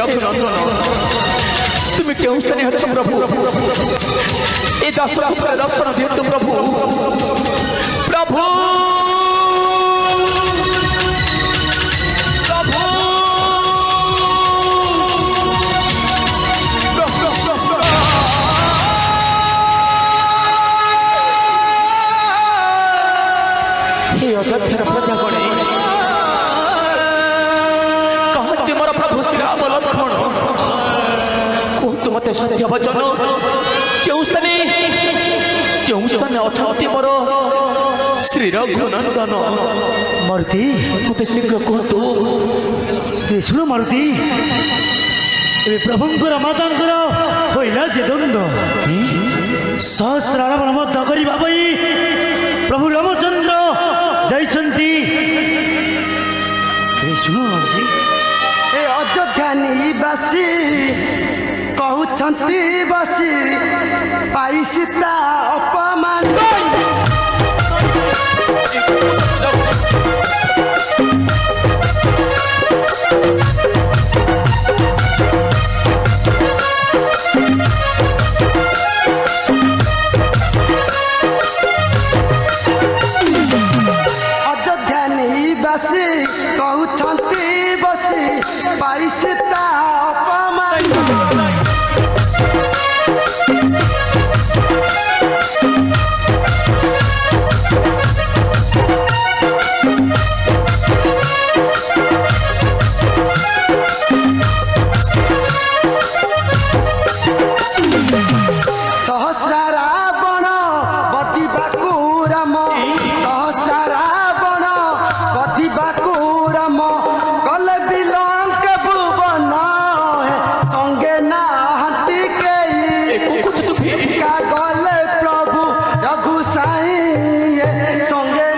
रघुनंदन तुम्हें क्यों स्थाने अच्छा प्रभु ए दास दर्शन दियंतु प्रभु प्रभु अयोध्यार प्रजागणे कहते मोर प्रभु श्री राम लक्ष्मण कहतु मत सत्य वचन क्यों स्थाने अच्छा मोर श्री रघुनंदन मारुति मत शीघ्र कहतु शुण मारुति प्रभुंकर मातांकर होइला जे द्वंद्व सहस्रार मत करबा पई प्रभु रामचंद्र जाइछंती शुण मारुति ए अयोध्या निवासी कहउछंती बसी पाई सीता अपमान अयोध्या निवासी कहउछंती बसी पाई सीता अपमान सहस्रा रावण बधिबाकु राम सहस्रा रावण बधिबाकु राम कले बिलंक भुवन संगे नाहंती केई का गले प्रभु रघु साई संगे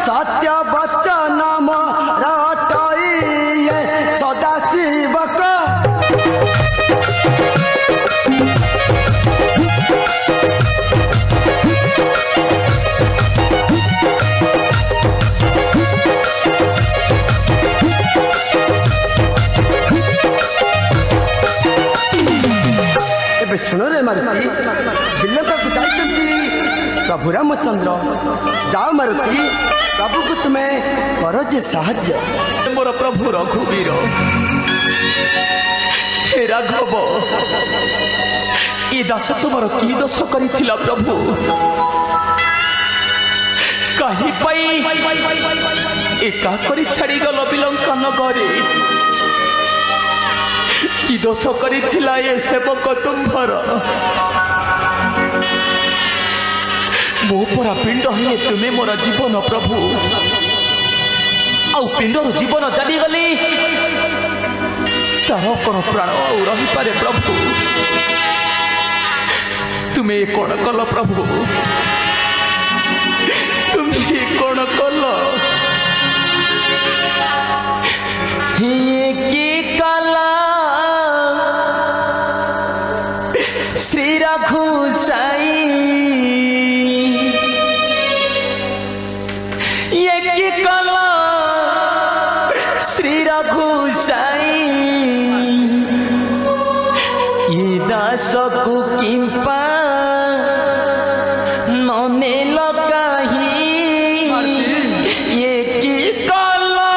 सत्य बचन रटई सदा शिव शुण रे मारुति बिलंका को जाइछंती प्रभु रामचंद्र जाओ मारुति प्रभु को तुम्हें करो जे साहाय्य मोर प्रभु रघुवीर हे राघव ये दास तुमर की दोष करिथिला प्रभु कहीं पाई एका करी छाड़ी गल बिलंका नगरे कि दोष करिथिला ये सेवक तुम्भर मो परा पिंड हे तुम्हें मोर जीवन प्रभु आउ पिंडर जीवन जागली तार कौन प्राण रही पारे प्रभु तुम्हें कौन कल प्रभु श्री रघुसाई ये दास को किंपा नने लगाही ये की कलो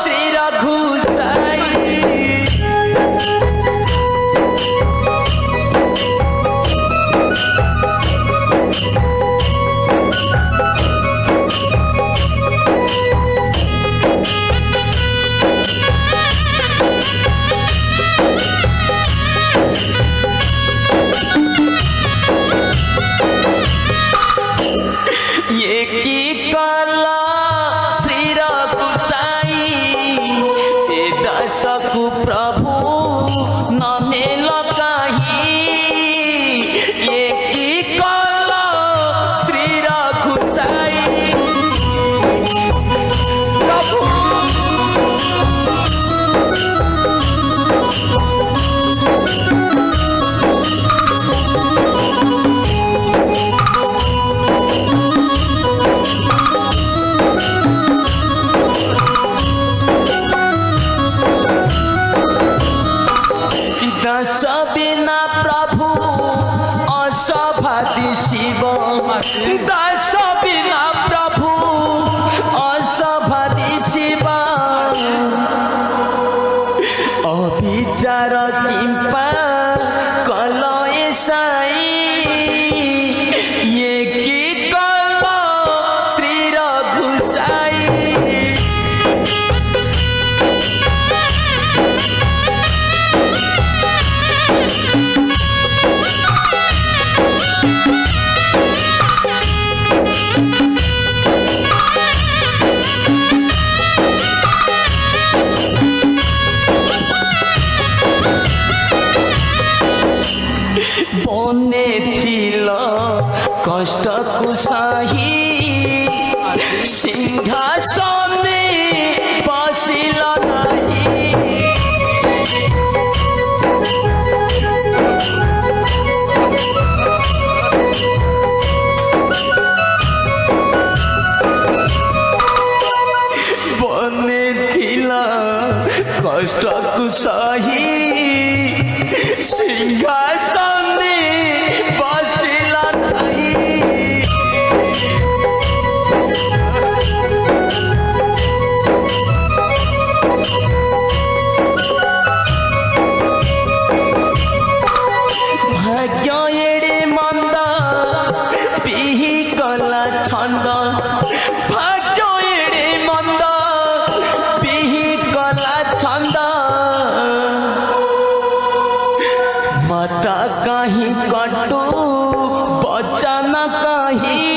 श्री रघुसाई ये की कला श्री रघुसाई ए दास को प्रभु नने लगाही ये की कला श्री रघुसाई प्रभु दस बिना प्रभु असभाति शिव दस बिना प्रभु असभाति शिव अविचार किंपा कलय साई ये की कल श्री रघुसाई बने थिल कष्ट कुसाही सिंहासने बसिल नहीं बने थिल कष्ट कुसाही सिंहासने बसिल नहीं भाग्य एड़े मंद पिही कला छंद भाग्य एड़े मंद पिही कला छंद माता कहीं कटु बचन कहीं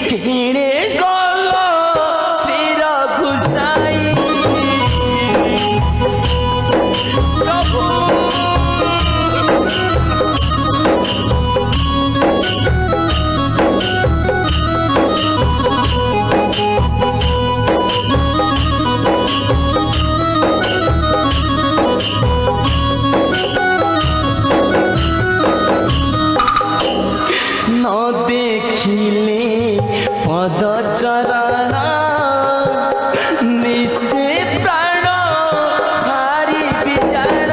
किणे गल श्री रघुसाई प्रभु न देखिले पद चरण निश्चय प्राण हारी विचार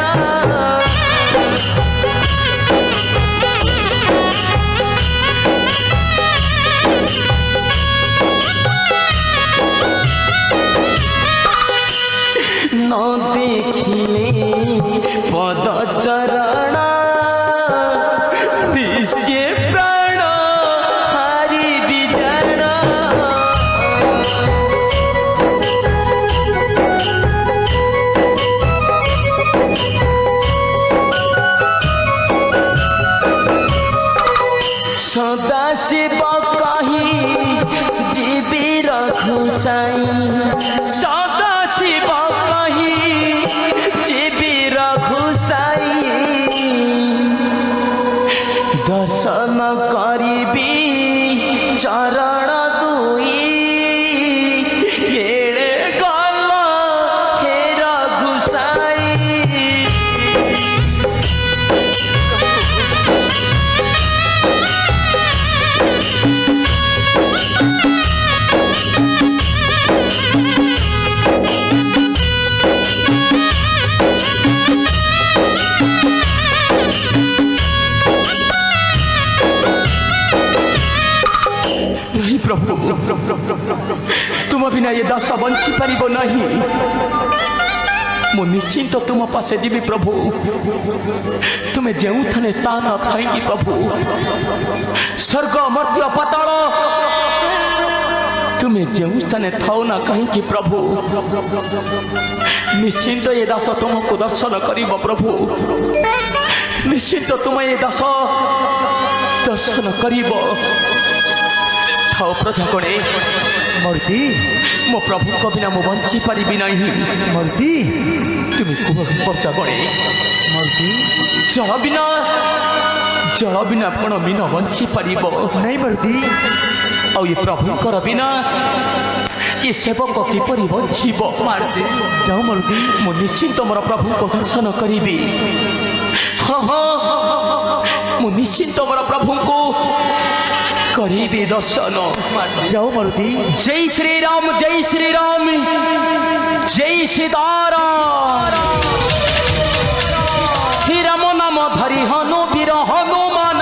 न देखिले पद चरण निश्चय प्राण हारी विचार सदा शिव कही जीवी रघुसाई सदा शिव कही जीवी रघुसाई दर्शन करिबी चरण दुई एड़े गल हे रघुसाई प्रभु तुम बिना ये दास बंची पार नहीं मु निश्चिंत तुम पासे जीवी प्रभु तुम्हें जो थाने स्थान खाई प्रभु स्वर्ग मर्त्य पाताल तुम्हें जो स्थाने थाओ ना कहीं प्रभु निश्चिंत ये दास तुमको दर्शन कर प्रभु निश्चिंत तुम ये दास दर्शन कर थाओ प्रजागणे मूर्ति मो प्रभु को बिना मु बंची पारि नहीं मूर्ति तुम्हें कह प्रजागणे मूर्ति जल बिना कौन मीन बंची पार नहीं मूर्ति आ ये प्रभुकर बिना ये सेवक किपरि बंचीब जाओ मूर्ति मु निश्चिंत मोर प्रभु को दर्शन करी हाँ हाँ मु निश्चिंत मोर प्रभु को करी दर्शन जाओ मूर्ति जय श्री राम जय श्री राम जय सीताराम ही राम नाम धरि हनु वीर हनुमान